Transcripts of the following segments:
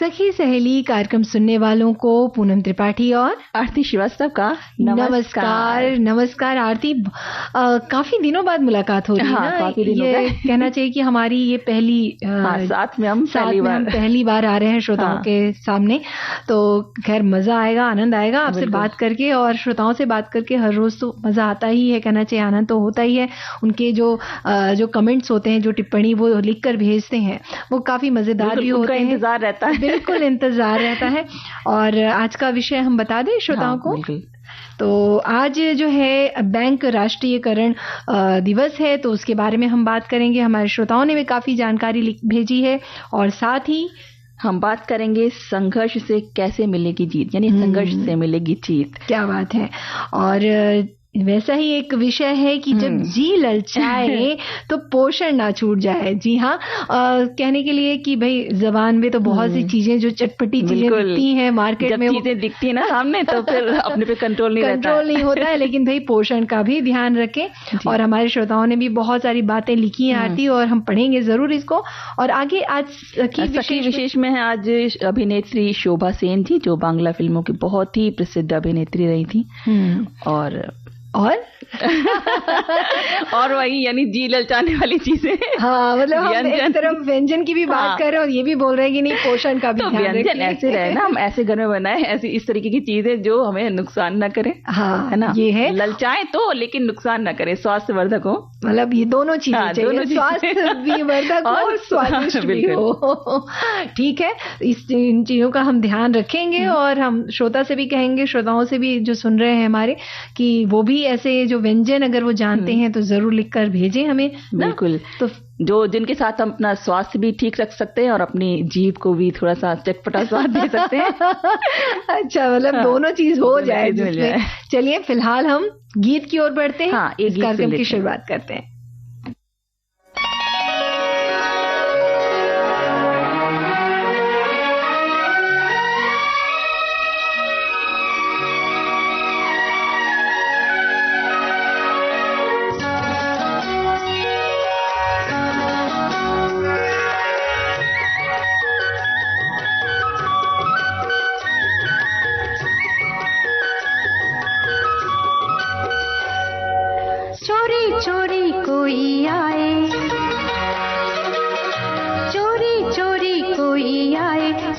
सखी सहेली कार्यक्रम सुनने वालों को पूनम त्रिपाठी और आरती श्रीवास्तव का नमस्कार आरती। काफी दिनों बाद मुलाकात हो रही है ना। ये कहना चाहिए कि हमारी ये पहली साथ में हम पहली बार आ रहे हैं श्रोताओं के सामने। तो खैर मजा आएगा, आनंद आएगा आपसे बात करके, और श्रोताओं से बात करके हर रोज तो मजा आता ही है, कहना चाहिए आनंद तो होता ही है। उनके जो कमेंट्स होते हैं, जो टिप्पणी वो लिख कर भेजते हैं, वो काफी मजेदार भी होते हैं। इंतजार रहता है, बिल्कुल इंतजार रहता है। और आज का विषय हम बता दें श्रोताओं को। तो आज जो है बैंक राष्ट्रीयकरण दिवस है, तो उसके बारे में हम बात करेंगे। हमारे श्रोताओं ने भी काफी जानकारी भेजी है, और साथ ही हम बात करेंगे संघर्ष से कैसे मिलेगी जीत, यानी संघर्ष से मिलेगी जीत। क्या बात है। और वैसा ही एक विषय है कि जब जी ललचाए तो पोषण ना छूट जाए। जी हाँ, कहने के लिए कि भाई जबान में तो बहुत सी चीजें जो चटपटी चीजें दिखती हैं मार्केट में, चीजें दिखती है ना सामने, तो फिर अपने पे कंट्रोल नहीं होता है। लेकिन भाई पोषण का भी ध्यान रखें। और हमारे श्रोताओं ने भी बहुत सारी बातें लिखी हैं आरती, और हम पढ़ेंगे जरूर इसको। और आगे आज सखी विशेष में है आज अभिनेत्री शोभा सेन जी, जो बांग्ला फिल्मों की बहुत ही प्रसिद्ध अभिनेत्री रही थी। और वही यानी जी ललचाने वाली चीजें। हाँ, मतलब हम एक तरफ व्यंजन की भी बात कर रहे हैं और ये भी बोल रहे हैं कि नहीं पोषण का भी तो व्यंजन ऐसे रहे ना, हम ऐसे घर में बनाए ऐसी इस तरीके की चीजें जो हमें नुकसान न करे। हाँ, है ना, ये है ललचाए तो लेकिन नुकसान न करे, स्वास्थ्य वर्धक हो। मतलब ये दोनों चीजें चाहिए, स्वास्थ्य भी वर्धक हो और स्वादिष्ट भी हो। ठीक है, इन चीजों का हम ध्यान रखेंगे। और हम श्रोता से भी कहेंगे, श्रोताओं से भी जो सुन रहे हैं हमारे, कि वो भी ऐसे जो व्यंजन अगर वो जानते हैं तो जरूर लिखकर भेजें हमें। बिल्कुल। तो जो जिनके साथ हम अपना स्वास्थ्य भी ठीक रख सकते हैं और अपनी जीभ को भी थोड़ा सा चटपटा स्वाद दे सकते हैं। अच्छा, मतलब दोनों चीज हो जाए। चलिए फिलहाल हम गीत की ओर बढ़ते हैं। इस कार्यक्रम की शुरुआत करते हैं।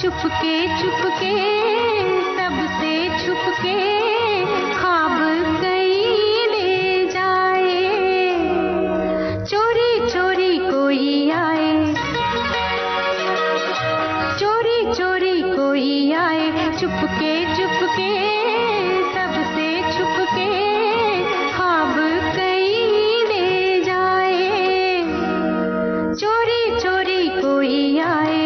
चुपके चुपके सबसे छुपके ख्वाब कई ले जाए, चोरी चोरी कोई आए, चोरी चोरी कोई आए, चुपके चुपके सबसे छुपके ख्वाब कई ले जाए, चोरी चोरी कोई आए।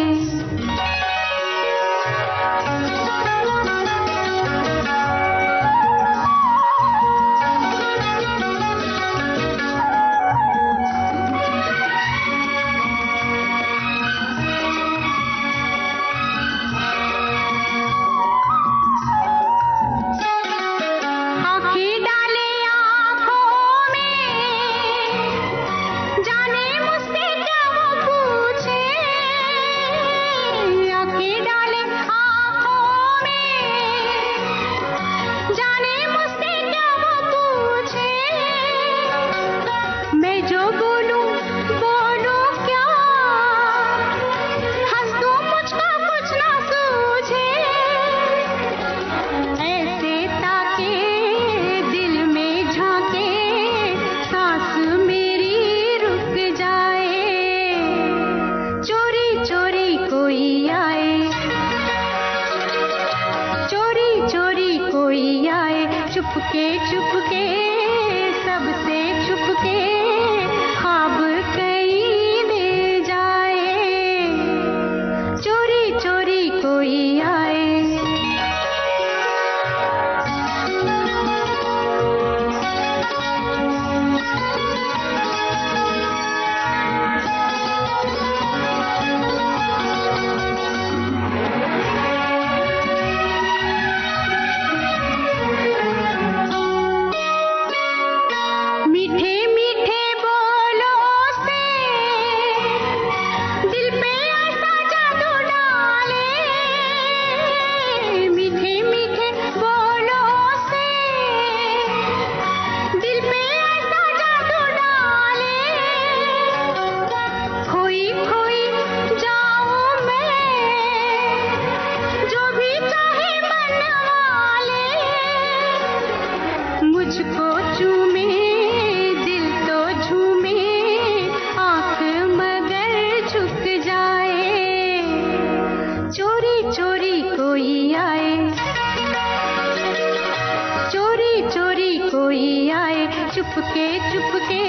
आए चुपके चुपके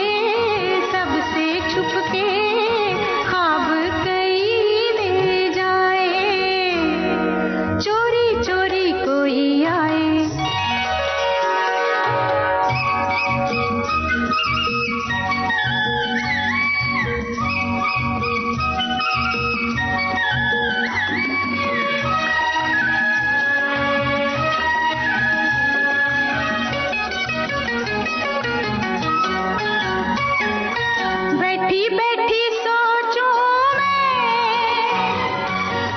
सबसे छुपके ख्वाब कई ले जाए चोरी चोरी कोई आए बैठी बैठी सोचूं मैं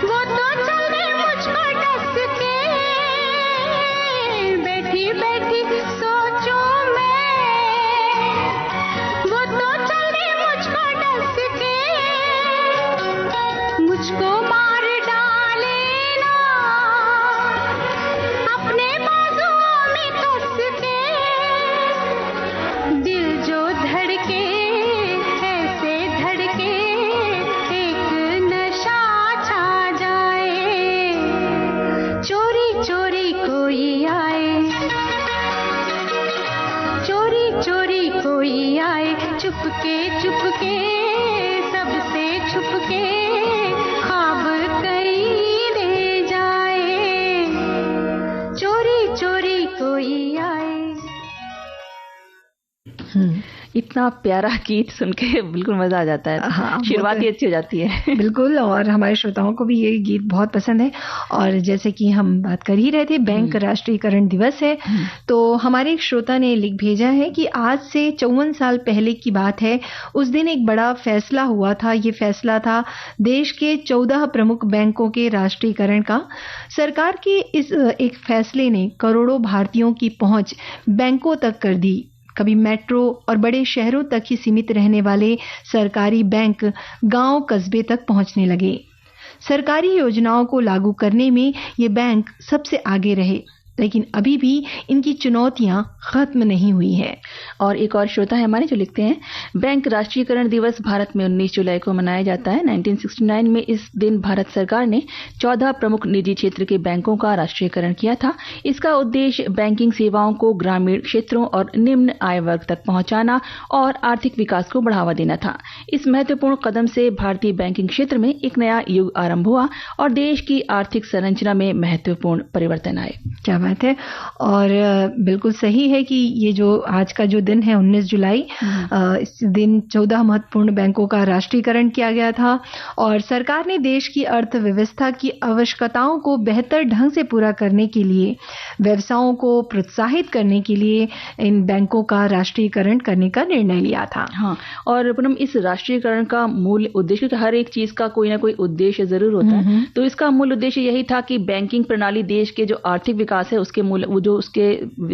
वो तो चले मुझको डस के बैठी बैठी सोचूं मैं वो तो चले मुझको डस के मुझको मार डाले ना अपने बाजुओं में कस के दिल जो धड़के ऐसे धड़के एक नशा छा जाए चोरी चोरी कोई आए चोरी चोरी कोई आए चुपके चुपके सबसे छुपके ख्वाब कई ले जाए चोरी चोरी कोई आए इतना प्यारा गीत सुन के बिल्कुल मजा आ जाता है। हाँ, शुरुआत ही अच्छी हो जाती है। बिल्कुल, और हमारे श्रोताओं को भी ये गीत बहुत पसंद है। और जैसे कि हम बात कर ही रहे थे, बैंक राष्ट्रीयकरण दिवस है, तो हमारे एक श्रोता ने लिख भेजा है कि आज से 54 साल पहले की बात है। उस दिन एक बड़ा फैसला हुआ था। ये फैसला था देश के 14 प्रमुख बैंकों के राष्ट्रीयकरण का। सरकार के इस एक फैसले ने करोड़ों भारतीयों की पहुंच बैंकों तक कर दी। कभी मेट्रो और बड़े शहरों तक ही सीमित रहने वाले सरकारी बैंक गांव कस्बे तक पहुंचने लगे। सरकारी योजनाओं को लागू करने में ये बैंक सबसे आगे रहे, लेकिन अभी भी इनकी चुनौतियां खत्म नहीं हुई हैं। और एक और श्रोता है हमारे जो लिखते हैं, बैंक राष्ट्रीयकरण दिवस भारत में 19 जुलाई को मनाया जाता है। 1969 में इस दिन भारत सरकार ने 14 प्रमुख निजी क्षेत्र के बैंकों का राष्ट्रीयकरण किया था। इसका उद्देश्य बैंकिंग सेवाओं को ग्रामीण क्षेत्रों और निम्न आय वर्ग तक पहुंचाना और आर्थिक विकास को बढ़ावा देना था। इस महत्वपूर्ण कदम से भारतीय बैंकिंग क्षेत्र में एक नया युग आरंभ हुआ और देश की आर्थिक संरचना में महत्वपूर्ण परिवर्तन आए। क्या बात है। और बिल्कुल सही है कि ये जो आज का जो दिन है 19 जुलाई, इस दिन 14 महत्वपूर्ण बैंकों का राष्ट्रीयकरण किया गया था और सरकार ने देश की अर्थव्यवस्था की आवश्यकताओं को बेहतर ढंग से पूरा करने के लिए, व्यवसायों को प्रोत्साहित करने के लिए इन बैंकों का राष्ट्रीयकरण करने का निर्णय लिया था। हाँ, और पूनम, इस राष्ट्रीयकरण का मूल उद्देश्य, हर एक चीज का कोई ना कोई उद्देश्य जरूर होता है, तो इसका मूल उद्देश्य यही था कि बैंकिंग प्रणाली देश के जो आर्थिक विकास है उसके मूल जो उसके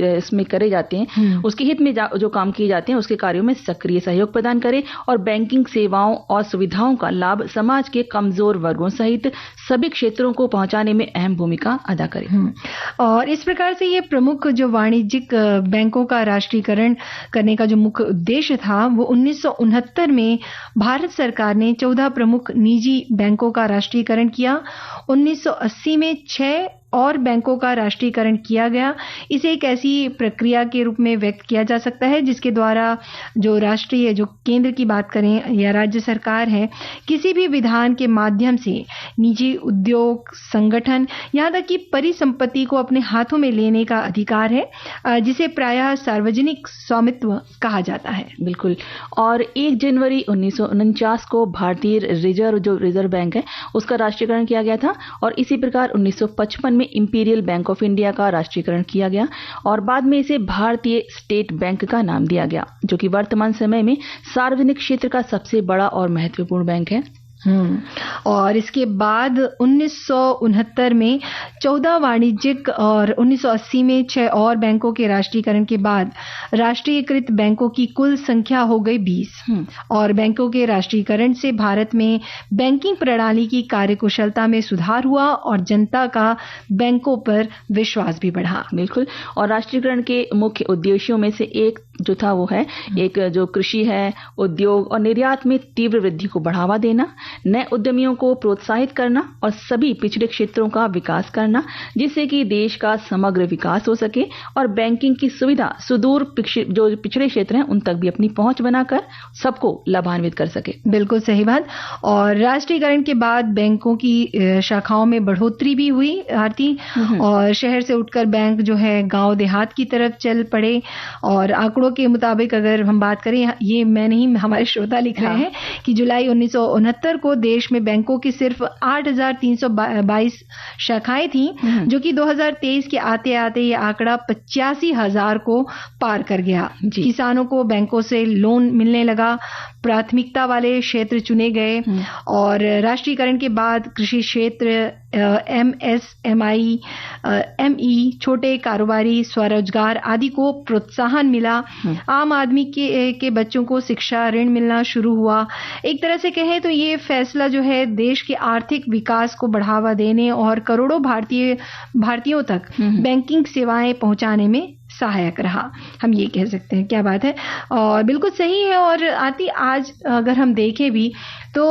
इसमें करे जाते हैं, उसके हित में जो काम किए जाते हैं उसके कार्यों में सक्रिय सहयोग प्रदान करे और बैंकिंग सेवाओं और सुविधाओं का लाभ समाज के कमजोर वर्गों सहित सभी क्षेत्रों को पहुंचाने में अहम भूमिका अदा करे। और इस प्रकार से ये प्रमुख जो वाणिज्यिक बैंकों का राष्ट्रीयकरण करने का जो मुख्य उद्देश्य था, वो 1969 में भारत सरकार ने 14 प्रमुख निजी बैंकों का राष्ट्रीयकरण किया। 1980 में 6 और बैंकों का राष्ट्रीयकरण किया गया। इसे एक ऐसी प्रक्रिया के रूप में व्यक्त किया जा सकता है जिसके द्वारा जो राष्ट्रीय, जो केंद्र की बात करें या राज्य सरकार है, किसी भी विधान के माध्यम से निजी उद्योग, संगठन, यहाँ तक कि परिसंपत्ति को अपने हाथों में लेने का अधिकार है, जिसे प्रायः सार्वजनिक स्वामित्व कहा जाता है। बिल्कुल। और 1 जनवरी 1949 को भारतीय रिजर्व बैंक है उसका राष्ट्रीयकरण किया गया था और इसी प्रकार 1955 में इंपीरियल बैंक ऑफ इंडिया का राष्ट्रीयकरण किया गया और बाद में इसे भारतीय स्टेट बैंक का नाम दिया गया, जो कि वर्तमान समय में सार्वजनिक क्षेत्र का सबसे बड़ा और महत्वपूर्ण बैंक है। और इसके बाद 1969 में 14 वाणिज्यिक और 1980 में 6 और बैंकों के राष्ट्रीयकरण के बाद राष्ट्रीयकृत बैंकों की कुल संख्या हो गई 20। और बैंकों के राष्ट्रीयकरण से भारत में बैंकिंग प्रणाली की कार्यकुशलता में सुधार हुआ और जनता का बैंकों पर विश्वास भी बढ़ा। बिल्कुल। और राष्ट्रीयकरण के मुख्य उद्देश्यों में से एक जो था वो है, एक जो कृषि है, उद्योग और निर्यात में तीव्र वृद्धि को बढ़ावा देना, नए उद्यमियों को प्रोत्साहित करना और सभी पिछड़े क्षेत्रों का विकास करना, जिससे कि देश का समग्र विकास हो सके और बैंकिंग की सुविधा सुदूर जो पिछड़े क्षेत्र हैं उन तक भी अपनी पहुंच बनाकर सबको लाभान्वित कर सके। बिल्कुल सही बात। और राष्ट्रीयकरण के बाद बैंकों की शाखाओं में बढ़ोतरी भी हुई आरती, और शहर से उठकर बैंक जो है गांव देहात की तरफ चल पड़े। और आंकड़ों के मुताबिक अगर हम बात करें, ये मैं नहीं, हमारे श्रोता लिख रहे हैं कि जुलाई 1969 को देश में बैंकों की सिर्फ 8,322 शाखाएं थी, जो कि 2023 के आते आते ये आंकड़ा 85,000 को पार कर गया। किसानों को बैंकों से लोन मिलने लगा, प्राथमिकता वाले क्षेत्र चुने गए, और राष्ट्रीयकरण के बाद कृषि क्षेत्र, MSMI, ME, छोटे कारोबारी, स्वरोजगार आदि को प्रोत्साहन मिला। आम आदमी के बच्चों को शिक्षा ऋण मिलना शुरू हुआ। एक तरह से कहें तो ये फैसला जो है देश के आर्थिक विकास को बढ़ावा देने और करोड़ों भारतीयों तक बैंकिंग सेवाएं पहुंचाने में सहायक रहा, हम ये कह सकते हैं। क्या बात है, और बिल्कुल सही है। और आती आज अगर हम देखें भी तो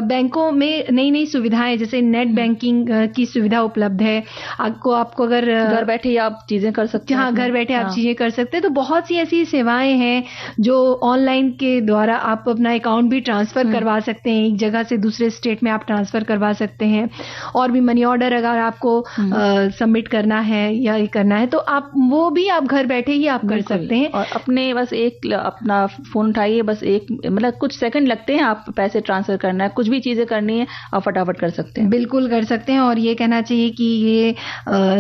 बैंकों में नई नई सुविधाएं, जैसे नेट बैंकिंग की सुविधा उपलब्ध है। आपको अगर घर बैठे आप चीजें कर सकते हैं, हाँ, घर बैठे आप चीजें कर सकते हैं। तो बहुत सी ऐसी सेवाएं हैं जो ऑनलाइन के द्वारा आप अपना अकाउंट भी ट्रांसफर करवा सकते हैं, एक जगह से दूसरे स्टेट में आप ट्रांसफर करवा सकते हैं। और भी मनी ऑर्डर अगर आपको सबमिट करना है या करना है तो आप वो भी आप घर बैठे ही आप कर सकते हैं। और अपने बस अपना फोन उठाइए, बस मतलब कुछ सेकंड लगते हैं, आप पैसे ट्रांसफर करना है, कुछ भी चीजें करनी है, आप फटाफट कर सकते हैं। बिल्कुल कर सकते हैं। और ये कहना चाहिए कि ये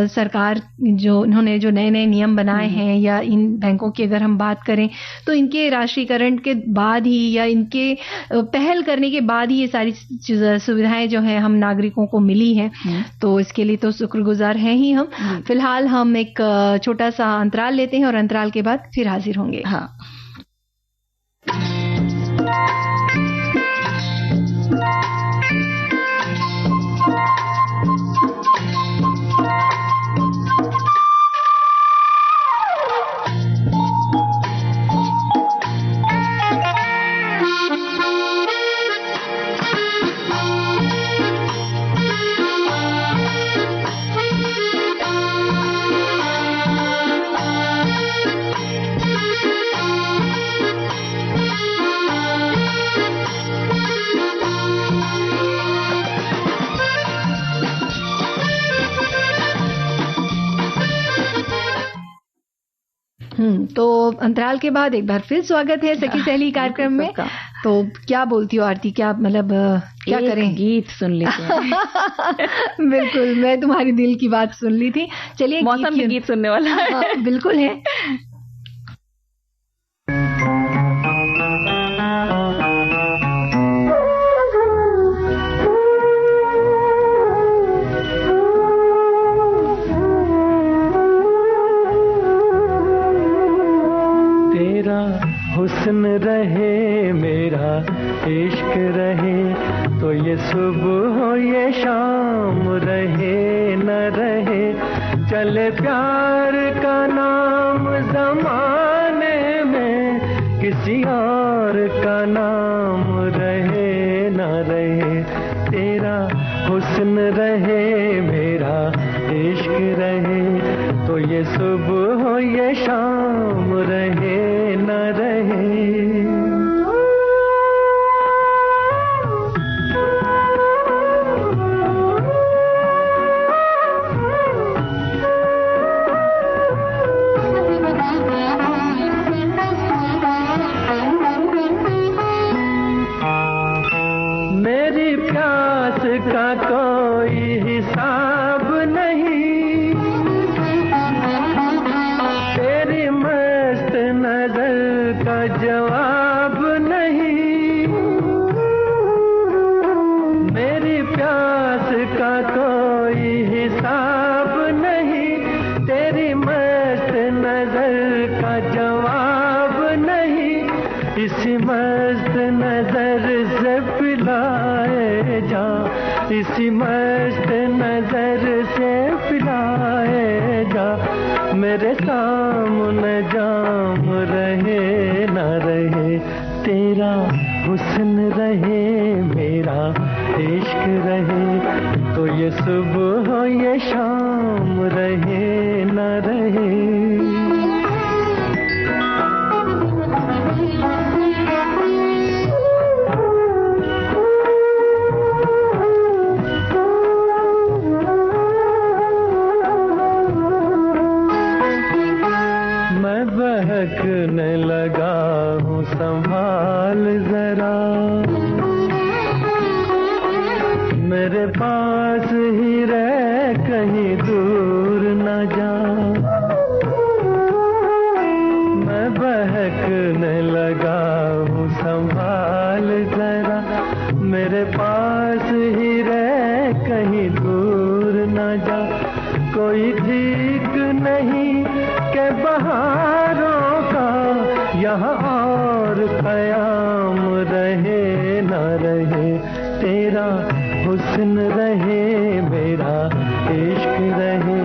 सरकार जो इन्होंने जो नए नए नियम बनाए हैं, या इन बैंकों की अगर हम बात करें तो इनके राष्ट्रीयकरण के बाद ही या इनके पहल करने के बाद ही ये सारी सुविधाएं जो है हम नागरिकों को मिली हैं। तो इसके लिए तो शुक्रगुजार हैं ही हम। फिलहाल हम एक छोटा सा अंतराल लेते हैं और अंतराल के बाद फिर हाजिर होंगे। हाँ। तो अंतराल के बाद एक बार फिर स्वागत है सखी सहेली कार्यक्रम में। तो क्या बोलती हो आरती, क्या मतलब क्या करें? गीत सुन लेते हैं। बिल्कुल, मैं तुम्हारी दिल की बात सुन ली थी। चलिए, मौसम भी गीत सुनने वाला है। बिल्कुल है। हुस्न रहे मेरा इश्क रहे, तो ये सुबह हो ये शाम रहे न रहे, चले प्यार का नाम ज़माने में, किसी और का नाम रहे न रहे। तेरा हुस्न रहे मेरा इश्क रहे, तो ये सुबह हो ये शाम रहे न रहे। मेरी प्यास का कोई हिसाब नहीं, तेरी मस्त नजर का जवाब नहीं। मेरी प्यास का कोई हिसाब नहीं, तेरी मस्त नजर का जवाब नहीं। इसी मस्त नजर से पिलाए जा, इसी मस्त नजर से पिलाए जा, मेरे सामने जाम रहे न रहे। तेरा हुस्न रहे, मेरा इश्क रहे, तो ये सुबह हो ये शाम रहे न रहे। मैं बहकने लगा हूँ, संभाल जरा, मेरे पास ही रह, कहीं दूर न जा। मैं बहकने लगा हूँ, संभाल जरा, मेरे पास ही रह, कहीं दूर न जा। कोई ठीक नहीं के बहारों का यहाँ और क़याम रहे न रहे। तेरा हुस्न रहे, मेरा इश्क रहे,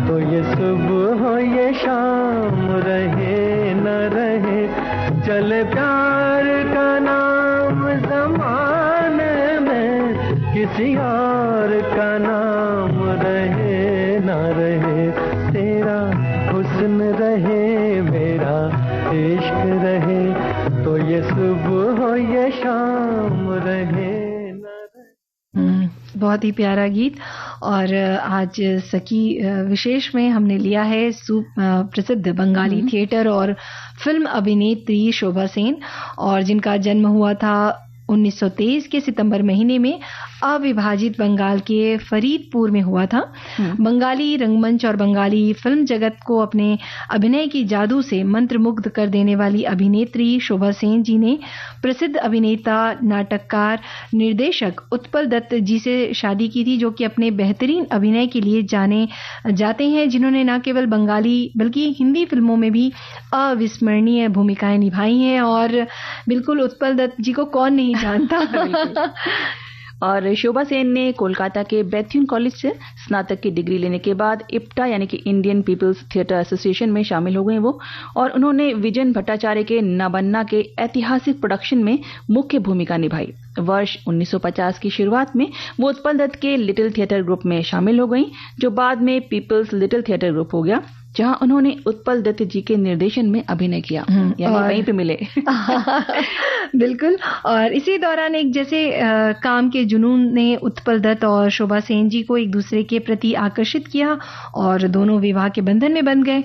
तो ये सुबह हो ये शाम रहे न रहे। चले प्यार का नाम ज़माने में, किसी और का नाम रहे न रहे। तेरा हुस्न रहे, मेरा इश्क रहे, तो ये सुबह हो ये शाम रहे। बहुत ही प्यारा गीत। और आज सखी विशेष में हमने लिया है प्रसिद्ध बंगाली थिएटर और फिल्म अभिनेत्री शोभा सेन, और जिनका जन्म हुआ था 1923 के सितंबर महीने में अविभाजित बंगाल के फरीदपुर में हुआ था। बंगाली रंगमंच और बंगाली फिल्म जगत को अपने अभिनय की जादू से मंत्रमुग्ध कर देने वाली अभिनेत्री शोभा सेन जी ने प्रसिद्ध अभिनेता, नाटककार, निर्देशक उत्पल दत्त जी से शादी की थी, जो कि अपने बेहतरीन अभिनय के लिए जाने जाते हैं, जिन्होंने न केवल बंगाली बल्कि हिंदी फिल्मों में भी अविस्मरणीय भूमिकाएं निभाई हैं। और बिल्कुल उत्पल दत्त जी को कौन नहीं जानता। और शोभा सेन ने कोलकाता के बैथ्यून कॉलेज से स्नातक की डिग्री लेने के बाद इप्टा यानी कि इंडियन पीपल्स थिएटर एसोसिएशन में शामिल हो गए वो, और उन्होंने विजन भट्टाचार्य के नाबन्ना के ऐतिहासिक प्रोडक्शन में मुख्य भूमिका निभाई। वर्ष 1950 की शुरुआत में वो उत्पल दत्त के लिटिल थिएटर ग्रुप में शामिल हो गई, जो बाद में पीपल्स लिटिल थिएटर ग्रुप हो गया, जहां उन्होंने उत्पल दत्त जी के निर्देशन में अभिनय किया, यानी वहीं पे मिले। बिल्कुल। और इसी दौरान एक जैसे काम के जुनून ने उत्पल दत्त और शोभा सेन जी को एक दूसरे के प्रति आकर्षित किया और दोनों विवाह के बंधन में बंध गए।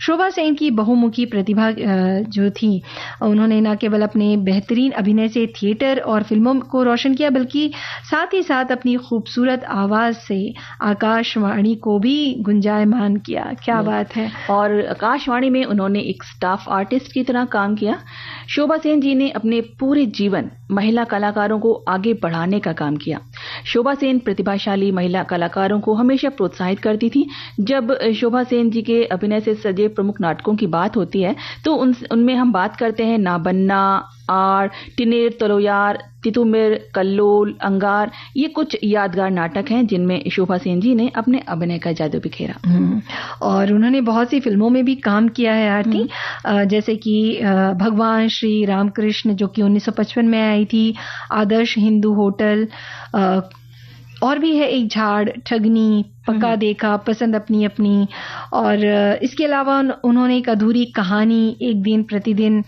शोभा सेन की बहुमुखी प्रतिभा जो थी, उन्होंने न केवल अपने बेहतरीन अभिनय से थिएटर और फिल्मों को रोशन किया, बल्कि साथ ही साथ अपनी खूबसूरत आवाज से आकाशवाणी को भी गुंजायमान किया। क्या बात है। और आकाशवाणी में उन्होंने एक स्टाफ आर्टिस्ट की तरह काम किया। शोभा सेन जी ने अपने पूरे जीवन महिला कलाकारों को आगे बढ़ाने का काम किया। शोभा सेन प्रतिभाशाली महिला कलाकारों को हमेशा प्रोत्साहित करती थी। जब शोभा सेन जी के अभिनय से सजे प्रमुख नाटकों की बात होती है तो उनमें हम बात करते हैं नाबन्ना, आर, टिनेर तलोयार, तितुमिर, कल्लोल, अंगार। ये कुछ यादगार नाटक हैं जिनमें शोभा सेन जी ने अपने अभिनय का जादू बिखेरा। और उन्होंने बहुत सी फिल्मों में भी काम किया है आरती, जैसे कि भगवान श्री रामकृष्ण जो कि 1955 में आई थी, आदर्श हिंदू होटल, और भी है एक झाड़, ठगनी, पक्का देखा, पसंद अपनी अपनी। और इसके अलावा उन्होंने एक अधूरी कहानी, एक दिन प्रतिदिन,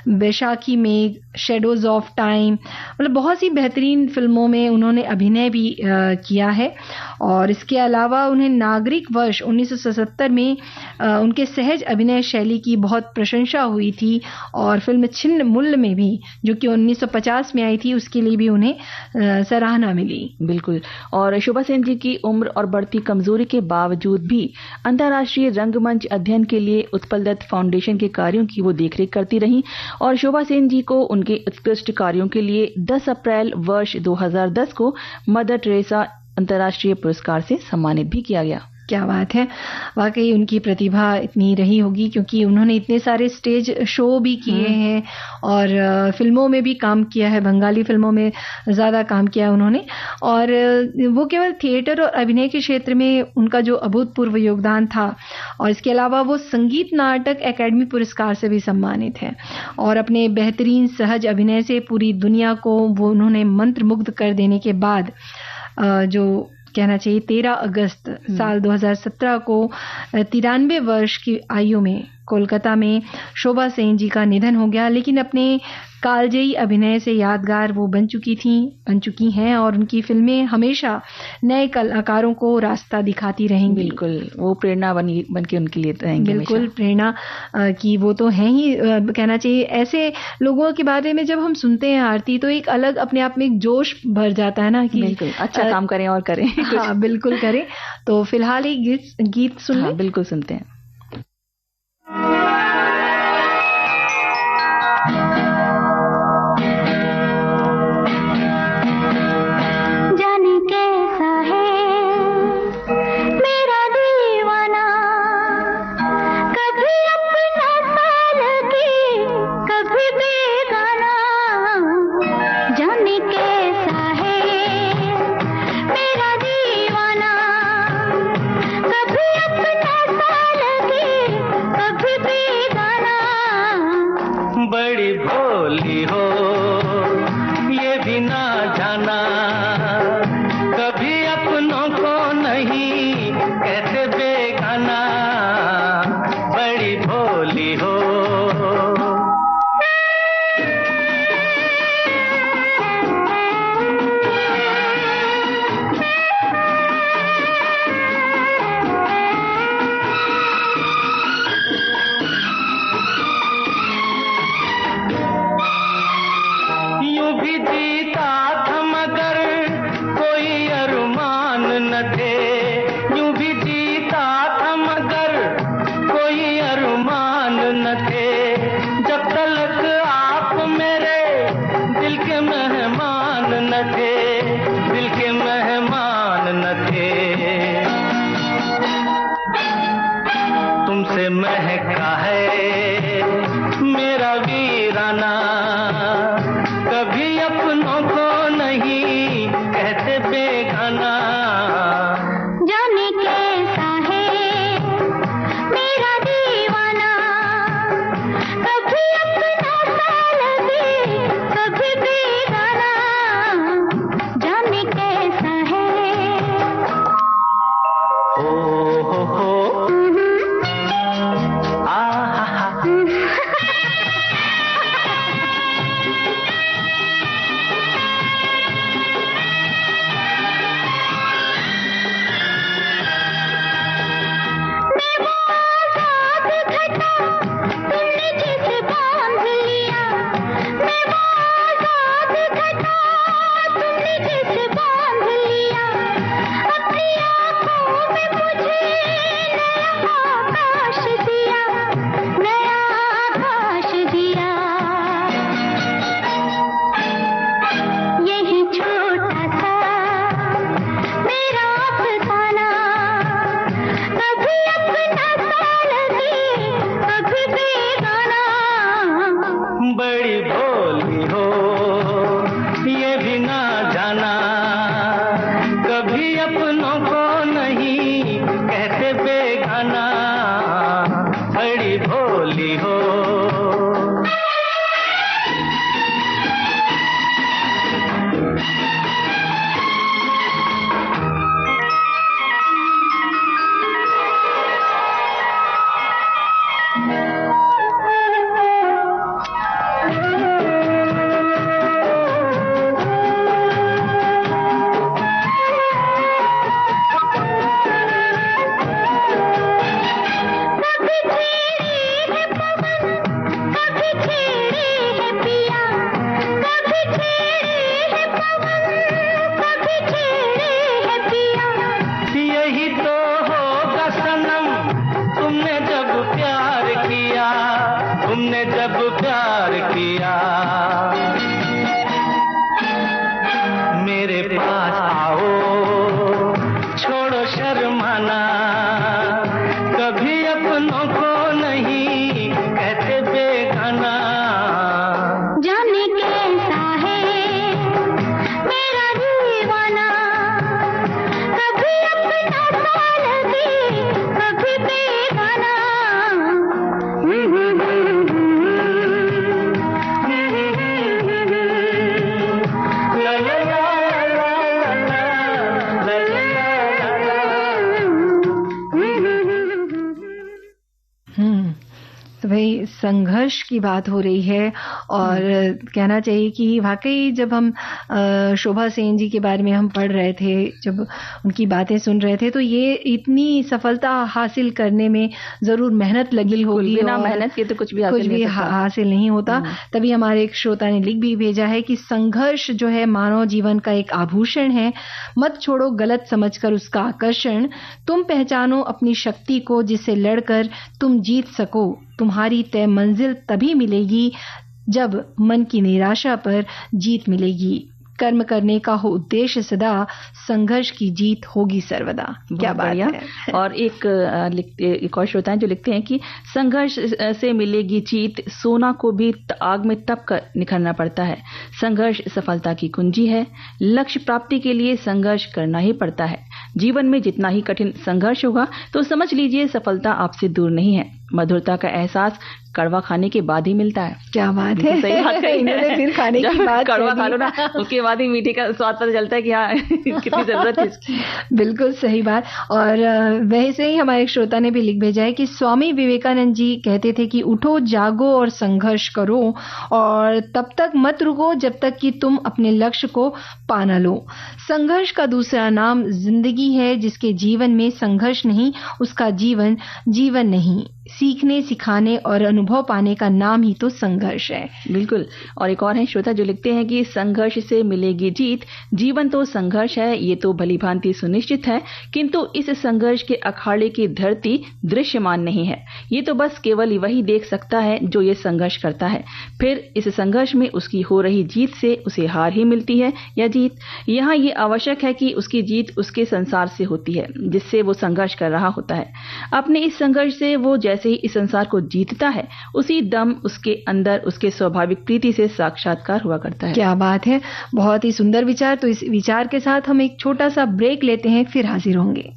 बैशाखी मेघ, शेडोज ऑफ टाइम, मतलब बहुत सी बेहतरीन फिल्मों में उन्होंने अभिनय भी किया है। और इसके अलावा उन्हें नागरिक वर्ष 1977 में उनके सहज अभिनय शैली की बहुत प्रशंसा हुई थी, और फिल्म छिन्न मुल्ल में भी जो कि 1950 में आई थी उसके लिए भी उन्हें सराहना मिली। बिल्कुल। और शोभा सेन जी की उम्र और बढ़ती कमजोरी के बावजूद भी अंतर्राष्ट्रीय रंगमंच अध्ययन के लिए उत्पल दत्त फाउंडेशन के कार्यों की वो देखरेख करती रहीं, और शोभा सेन जी को उनके उत्कृष्ट कार्यों के लिए 10 अप्रैल वर्ष 2010 को मदर टेरेसा अंतर्राष्ट्रीय पुरस्कार से सम्मानित भी किया गया। क्या बात है, वाकई उनकी प्रतिभा इतनी रही होगी, क्योंकि उन्होंने इतने सारे स्टेज शो भी किए हैं और फिल्मों में भी काम किया है, बंगाली फिल्मों में ज़्यादा काम किया उन्होंने। और वो केवल थिएटर और अभिनय के क्षेत्र में उनका जो अभूतपूर्व योगदान था, और इसके अलावा वो संगीत नाटक अकादमी पुरस्कार से भी सम्मानित हैं। और अपने बेहतरीन सहज अभिनय से पूरी दुनिया को वो उन्होंने मंत्रमुग्ध कर देने के बाद जो कहना चाहिए 13 अगस्त साल 2017 को 93 वर्ष की आयु में कोलकाता में शोभा सेन जी का निधन हो गया। लेकिन अपने कालजयी अभिनय से यादगार वो बन चुकी हैं और उनकी फिल्में हमेशा नए कलाकारों को रास्ता दिखाती रहेंगी। बिल्कुल, वो प्रेरणा बन के उनके लिए रहेंगे। बिल्कुल, प्रेरणा की वो तो हैं ही, कहना चाहिए। ऐसे लोगों के बारे में जब हम सुनते हैं आरती, तो एक अलग अपने आप में एक जोश भर जाता है ना कि बिल्कुल अच्छा काम करें और करें। हाँ, बिल्कुल करें। तो फिलहाल एक गीत सुन लें। बिल्कुल सुनते हैं। मेरे पास आओ, छोड़ो शर्माना। संघर्ष की बात हो रही है और कहना चाहिए कि वाकई जब हम शोभा सेन जी के बारे में हम पढ़ रहे थे, जब उनकी बातें सुन रहे थे, तो ये इतनी सफलता हासिल करने में जरूर मेहनत लगी होगी। बिना मेहनत के तो कुछ भी हासिल नहीं होता। तभी हमारे एक श्रोता ने लिख भी भेजा है कि संघर्ष जो है मानव जीवन का एक आभूषण है, मत छोड़ो गलत समझकर उसका आकर्षण, तुम पहचानो अपनी शक्ति को जिससे लड़कर तुम जीत सको, तुम्हारी तय मंजिल तभी मिलेगी जब मन की निराशा पर जीत मिलेगी, कर्म करने का हो उद्देश्य सदा, संघर्ष की जीत होगी सर्वदा। क्या बात है। और एक और श्रोता है जो लिखते हैं कि संघर्ष से मिलेगी जीत, सोना को भी आग में तप कर निखरना पड़ता है, संघर्ष सफलता की कुंजी है, लक्ष्य प्राप्ति के लिए संघर्ष करना ही पड़ता है, जीवन में जितना ही कठिन संघर्ष होगा तो समझ लीजिए सफलता आपसे दूर नहीं है, मधुरता का एहसास कड़वा खाने के बाद ही मिलता है। क्या बात है। सही बात है। इन्होंने फिर खाने की बात कड़वा खा लो ना, उसके बाद ही मीठे का स्वाद पता चलता है कि हाँ कितनी जरूरत है इसकी। बिल्कुल सही बात। और वैसे ही हमारे एक श्रोता ने भी लिख भेजा है कि स्वामी विवेकानंद जी कहते थे कि उठो जागो और संघर्ष करो और तब तक मत रुको जब तक कि तुम अपने लक्ष्य को पा न लो। संघर्ष का दूसरा नाम जिंदगी है, जिसके जीवन में संघर्ष नहीं उसका जीवन जीवन नहीं। सीखने सिखाने और अनुभव पाने का नाम ही तो संघर्ष है। बिल्कुल। और एक और है श्रोता जो लिखते हैं कि संघर्ष से मिलेगी जीत, जीवन तो संघर्ष है ये तो भली भांति सुनिश्चित है, किंतु इस संघर्ष के अखाड़े की धरती दृश्यमान नहीं है, ये तो बस केवल वही देख सकता है जो ये संघर्ष करता है, फिर इस संघर्ष में उसकी हो रही जीत से उसे हार ही मिलती है या जीत। यहाँ ये आवश्यक है कि उसकी जीत उसके संसार से होती है जिससे वो संघर्ष कर रहा होता है। अपने इस संघर्ष से वो जैसे ही इस संसार को जीतता है उसी दम उसके अंदर उसके स्वाभाविक प्रीति से साक्षात्कार हुआ करता है। क्या बात है, बहुत ही सुंदर विचार। तो इस विचार के साथ हम एक छोटा सा ब्रेक लेते हैं, फिर हाजिर होंगे।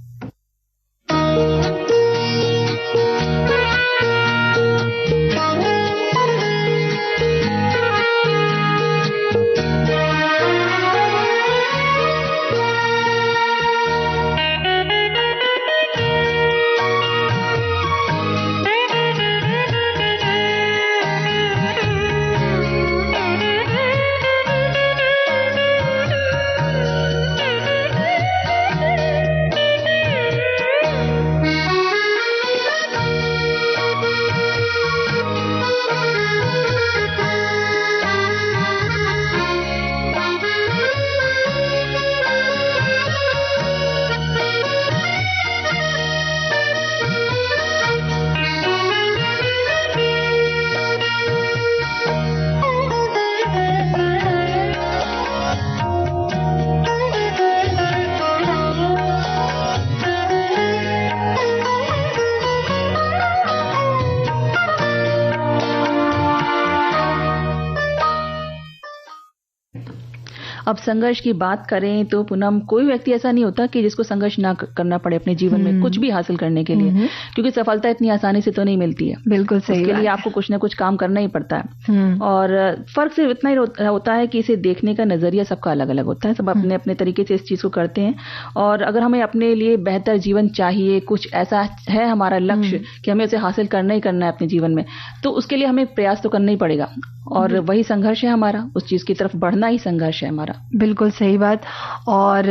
अब संघर्ष की बात करें तो पूनम, कोई व्यक्ति ऐसा नहीं होता कि जिसको संघर्ष ना करना पड़े अपने जीवन में कुछ भी हासिल करने के लिए, क्योंकि सफलता इतनी आसानी से तो नहीं मिलती है। बिल्कुल सही। उसके लिए आपको कुछ ना कुछ काम करना ही पड़ता है। और फर्क सिर्फ इतना ही होता है कि इसे देखने का नजरिया सबका अलग अलग होता है, सब अपने अपने तरीके से इस चीज को करते हैं। और अगर हमें अपने लिए बेहतर जीवन चाहिए, कुछ ऐसा है हमारा लक्ष्य कि हमें उसे हासिल करना ही करना है अपने जीवन में, तो उसके लिए हमें प्रयास तो करना ही पड़ेगा और वही संघर्ष है हमारा, उस चीज की तरफ बढ़ना ही संघर्ष है हमारा। बिल्कुल सही बात। और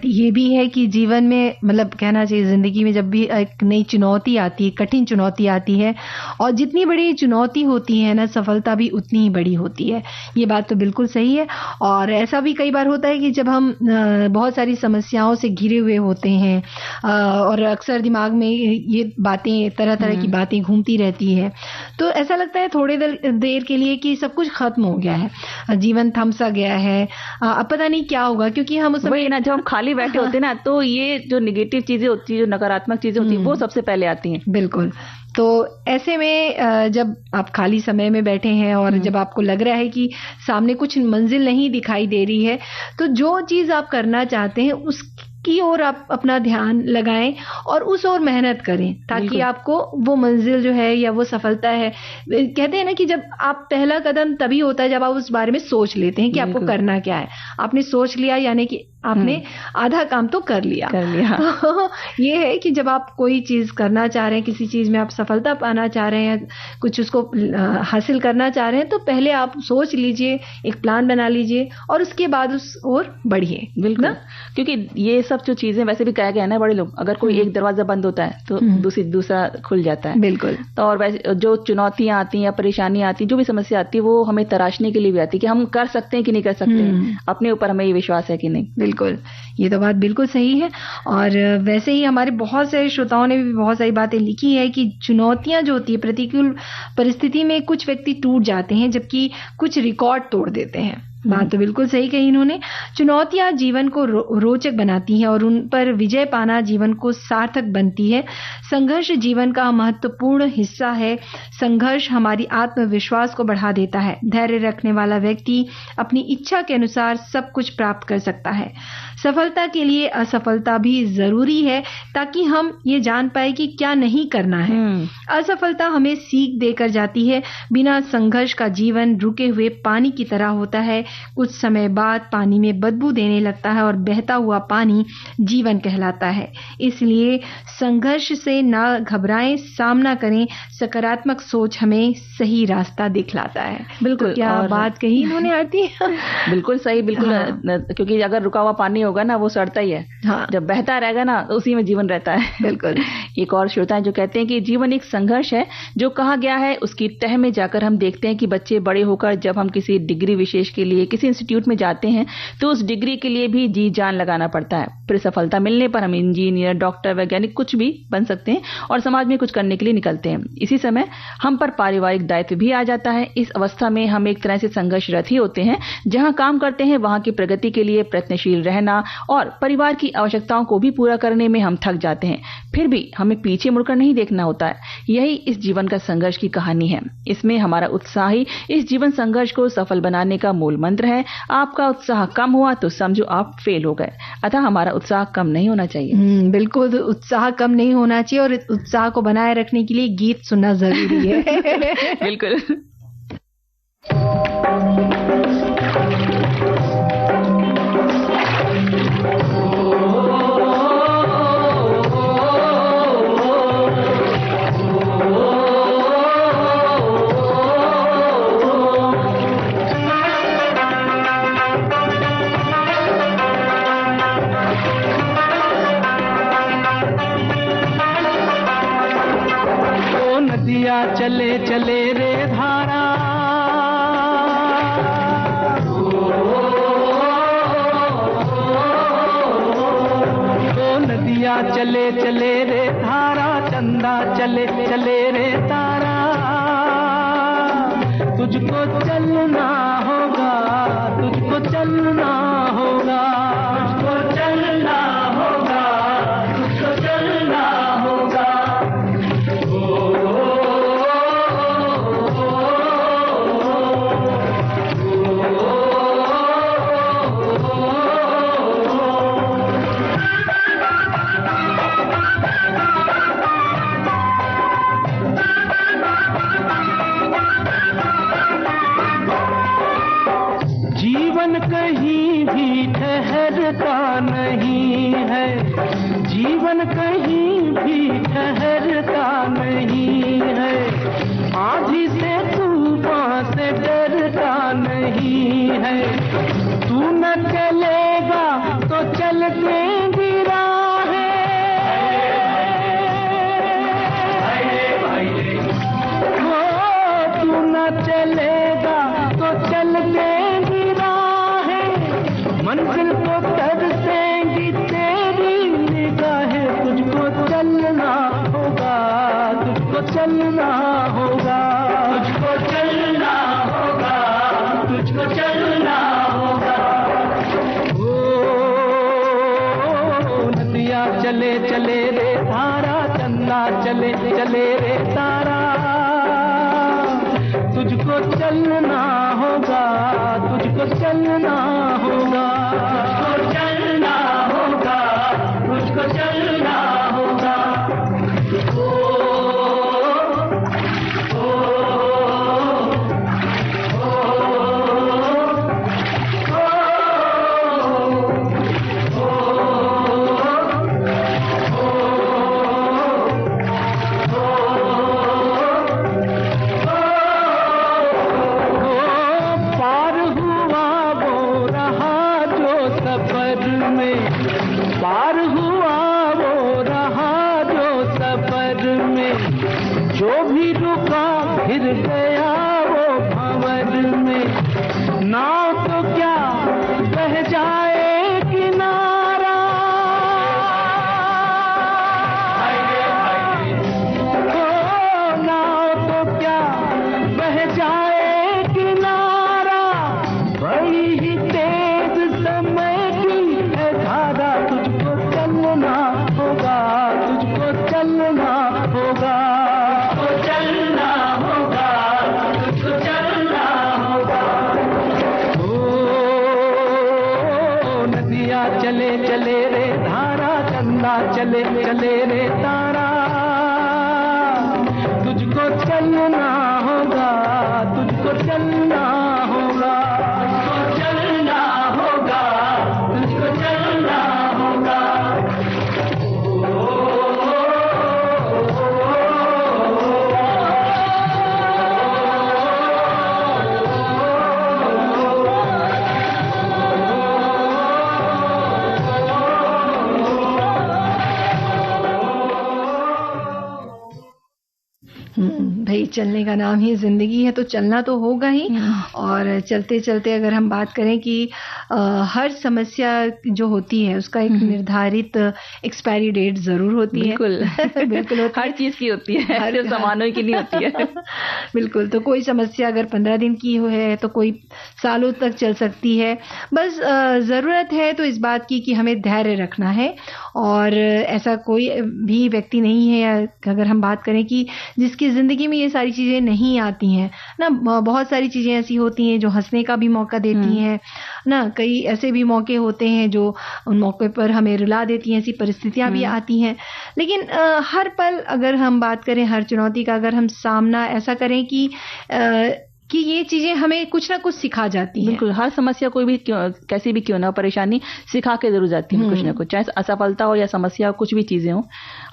ये भी है कि जीवन में मतलब कहना चाहिए जिंदगी में जब भी एक नई चुनौती आती है, कठिन चुनौती आती है, और जितनी बड़ी चुनौती होती है ना, सफलता भी उतनी ही बड़ी होती है। ये बात तो बिल्कुल सही है। और ऐसा भी कई बार होता है कि जब हम बहुत सारी समस्याओं से घिरे हुए होते हैं और अक्सर दिमाग में ये बातें, तरह तरह की बातें घूमती रहती है, तो ऐसा लगता है थोड़ी देर के लिए कि सब कुछ खत्म हो गया है, जीवन थम सा गया है, अब पता नहीं क्या होगा। क्योंकि हम उस वही ना, जब हम खाली बैठे होते हैं ना, तो ये जो नेगेटिव चीजें होती है, जो नकारात्मक चीजें होती है, वो सबसे पहले आती हैं। बिल्कुल। तो ऐसे में जब आप खाली समय में बैठे हैं और जब आपको लग रहा है कि सामने कुछ मंजिल नहीं दिखाई दे रही है, तो जो चीज आप करना चाहते हैं उसकी ओर आप अपना ध्यान लगाएं और उस ओर मेहनत करें, ताकि आपको वो मंजिल जो है या वो सफलता है, कहते हैं ना कि जब आप पहला कदम तभी होता है जब आप उस बारे में सोच लेते हैं कि आपको करना क्या है। आपने सोच लिया, यानी कि आपने आधा काम तो कर लिया। ये है कि जब आप कोई चीज करना चाह रहे हैं, किसी चीज में आप सफलता पाना चाह रहे हैं, कुछ उसको हासिल करना चाह रहे हैं, तो पहले आप सोच लीजिए, एक प्लान बना लीजिए और उसके बाद उस ओर बढ़िए। बिल्कुल ना? क्योंकि ये सब जो चीजें वैसे भी कहा गया है ना बड़े लोग, अगर कोई एक दरवाजा बंद होता है तो दूसरा खुल जाता है। बिल्कुल। तो और वैसे जो चुनौतियां आती हैं या परेशानी आती है, जो भी समस्या आती है, वो हमें तराशने के लिए भी आती है कि हम कर सकते हैं कि नहीं कर सकते हैं, अपने ऊपर हमें ये विश्वास है कि नहीं। बिल्कुल, ये तो बात बिल्कुल सही है। और वैसे ही हमारे बहुत से श्रोताओं ने भी बहुत सारी बातें लिखी है कि चुनौतियां जो होती है, प्रतिकूल परिस्थिति में कुछ व्यक्ति टूट जाते हैं जबकि कुछ रिकॉर्ड तोड़ देते हैं। बात तो बिल्कुल सही कही इन्होंने। चुनौतियां जीवन को रोचक बनाती हैं और उन पर विजय पाना जीवन को सार्थक बनती है। संघर्ष जीवन का महत्वपूर्ण हिस्सा है। संघर्ष हमारी आत्मविश्वास को बढ़ा देता है। धैर्य रखने वाला व्यक्ति अपनी इच्छा के अनुसार सब कुछ प्राप्त कर सकता है। सफलता के लिए असफलता भी जरूरी है ताकि हम ये जान पाए कि क्या नहीं करना है। असफलता हमें सीख देकर जाती है। बिना संघर्ष का जीवन रुके हुए पानी की तरह होता है। कुछ समय बाद पानी में बदबू देने लगता है और बहता हुआ पानी जीवन कहलाता है। इसलिए संघर्ष से ना घबराएं, सामना करें। सकारात्मक सोच हमें सही रास्ता दिखलाता है। बिल्कुल, तो क्या बात कही इन्होंने आरती। बिल्कुल सही, बिल्कुल। क्योंकि अगर रुका हुआ पानी होगा ना, वो सड़ता ही है। जब बहता रहेगा ना, तो उसी में जीवन रहता है। बिल्कुल। एक और श्रोता है जो कहते हैं कि जीवन एक संघर्ष है। जो कहा गया है उसकी तह में जाकर हम देखते हैं कि बच्चे बड़े होकर जब हम किसी डिग्री विशेष के लिए किसी इंस्टीट्यूट में जाते हैं तो उस डिग्री के लिए भी जी जान लगाना पड़ता है। फिर सफलता मिलने पर हम इंजीनियर, डॉक्टर, वैज्ञानिक कुछ भी बन सकते हैं और समाज में कुछ करने के लिए निकलते हैं। इसी समय हम पर पारिवारिक दायित्व भी आ जाता है। इस अवस्था में हम एक तरह से संघर्षरत ही होते हैं। जहां काम करते हैं वहां की प्रगति के लिए प्रयत्नशील रहना और परिवार की आवश्यकताओं को भी पूरा करने में हम थक जाते हैं। फिर भी हमें पीछे मुड़कर नहीं देखना होता है। यही इस जीवन का संघर्ष की कहानी है। इसमें हमारा उत्साह ही इस जीवन संघर्ष को सफल बनाने का मूल मंत्र है। आपका उत्साह कम हुआ तो समझो आप फेल हो गए। अतः हमारा उत्साह कम नहीं होना चाहिए। बिल्कुल, उत्साह कम नहीं होना चाहिए और उत्साह को बनाए रखने के लिए गीत सुनना जरूरी है। बिल्कुल। चले चले रे धारा, ओ नदिया चले चले रे धारा, चंदा चले चले रे तारा। तुझको चलना होगा, तुझको चलना होगा, तुझको चलना होगा, तुझको चलना होगा। कहीं भी ठहरता नहीं है, जीवन कहीं भी ठहरता नहीं है। आंधी से तूफान से डरता नहीं है। तू न चलेगा तो चलते गिरा है, तू न चलेगा तो चलते मंजिल को तरसेंगी तेरी निगाहें। तुझको चलना होगा, तुझको चलना होगा, तुझको चलना होगा, तुझको चलना होगा। ओ नदिया चले चले रे धारा, चंदा चले चले रे तारा। तुझको चलना होगा, तुझको चलना होगा, तुझको चलना होगा, तुझको चलना होगा। चले चले रे धारा, चंदा चले चले रे तारा। तुझको चलना होगा, तुझको चलना होगा, तुझको चलना होगा, तुझको चलना होगा। भाई चलने का नाम ही जिंदगी है, तो चलना तो होगा ही। और चलते चलते अगर हम बात करें कि हर समस्या जो होती है उसका एक निर्धारित एक्सपायरी डेट जरूर होती है। बिल्कुल होती हर चीज की होती है, हर सामानों की नहीं होती है। बिल्कुल, तो कोई समस्या अगर 15 दिन की है तो कोई सालों तक चल सकती है। बस जरूरत है तो इस बात की कि हमें धैर्य रखना है, और ऐसा कोई भी व्यक्ति नहीं है, या अगर हम बात करें कि जिसकी जिंदगी में ये सारी चीजें नहीं आती हैं ना। बहुत सारी चीजें ऐसी होती हैं जो हंसने का भी मौका देती हैं ना, कई ऐसे भी मौके होते हैं जो उन मौके पर हमें रुला देती हैं, ऐसी परिस्थितियां भी आती हैं। लेकिन हर पल अगर हम बात करें, हर चुनौती का अगर हम सामना ऐसा करें कि ये चीजें हमें कुछ ना कुछ सिखा जाती हैं। बिल्कुल, हर समस्या कोई भी कैसी भी क्यों ना परेशानी सिखा के जरूर जाती है कुछ ना कुछ, चाहे असफलता हो या समस्या हो, कुछ भी चीजें हो,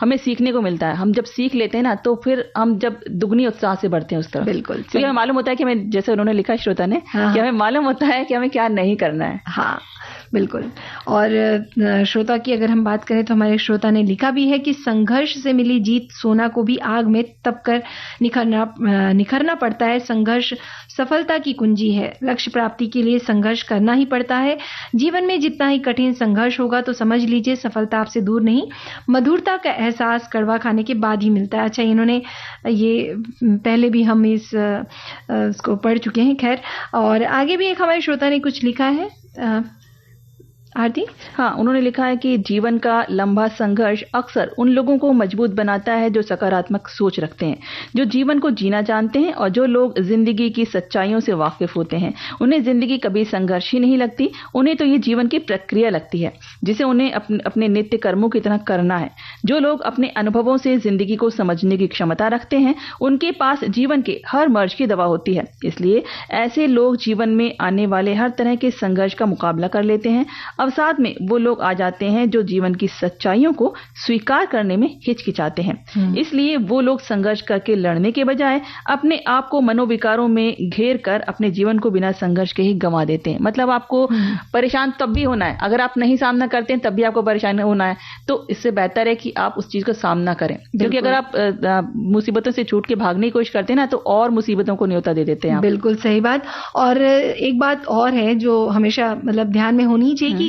हमें सीखने को मिलता है। हम जब सीख लेते हैं ना तो फिर हम जब दुगनी उत्साह से बढ़ते हैं उस तरफ। बिल्कुल, क्योंकि हमें मालूम होता है कि हमें, जैसे उन्होंने लिखा श्रोता ने, कि हमें मालूम होता है कि हमें क्या नहीं करना है। हाँ बिल्कुल। और श्रोता की अगर हम बात करें तो हमारे श्रोता ने लिखा भी है कि संघर्ष से मिली जीत सोना को भी आग में तप कर निखरना पड़ता है। संघर्ष सफलता की कुंजी है। लक्ष्य प्राप्ति के लिए संघर्ष करना ही पड़ता है। जीवन में जितना ही कठिन संघर्ष होगा तो समझ लीजिए सफलता आपसे दूर नहीं, मधुरता का एहसास कड़वा खाने के बाद ही मिलता है। अच्छा, इन्होंने ये पहले भी हम इसको पढ़ चुके हैं, खैर। और आगे भी एक हमारे श्रोता ने कुछ लिखा है, आरती। हाँ, उन्होंने लिखा है कि जीवन का लंबा संघर्ष अक्सर उन लोगों को मजबूत बनाता है जो सकारात्मक सोच रखते हैं, जो जीवन को जीना जानते हैं और जो लोग जिंदगी की सच्चाइयों से वाकिफ होते हैं। उन्हें जिंदगी कभी संघर्ष ही नहीं लगती, उन्हें तो ये जीवन की प्रक्रिया लगती है जिसे उन्हें अपने नित्य कर्मों की तरह करना है। जो लोग अपने अनुभवों से जिंदगी को समझने की क्षमता रखते हैं उनके पास जीवन के हर मर्ज की दवा होती है। इसलिए ऐसे लोग जीवन में आने वाले हर तरह के संघर्ष का मुकाबला कर लेते हैं। अब साथ में वो लोग आ जाते हैं जो जीवन की सच्चाइयों को स्वीकार करने में हिचकिचाते हैं। इसलिए वो लोग संघर्ष करके लड़ने के बजाय अपने आप को मनोविकारों में घेर कर अपने जीवन को बिना संघर्ष के ही गंवा देते हैं। मतलब आपको परेशान तब भी होना है, अगर आप नहीं सामना करते हैं तब भी आपको परेशान होना है, तो इससे बेहतर है कि आप उस चीज का सामना करें। क्योंकि अगर आप मुसीबतों से छूट के भागने की कोशिश करते हैं ना तो और मुसीबतों को न्योता दे देते हैं। बिल्कुल सही बात। और एक बात और है जो हमेशा मतलब ध्यान में होनी चाहिए कि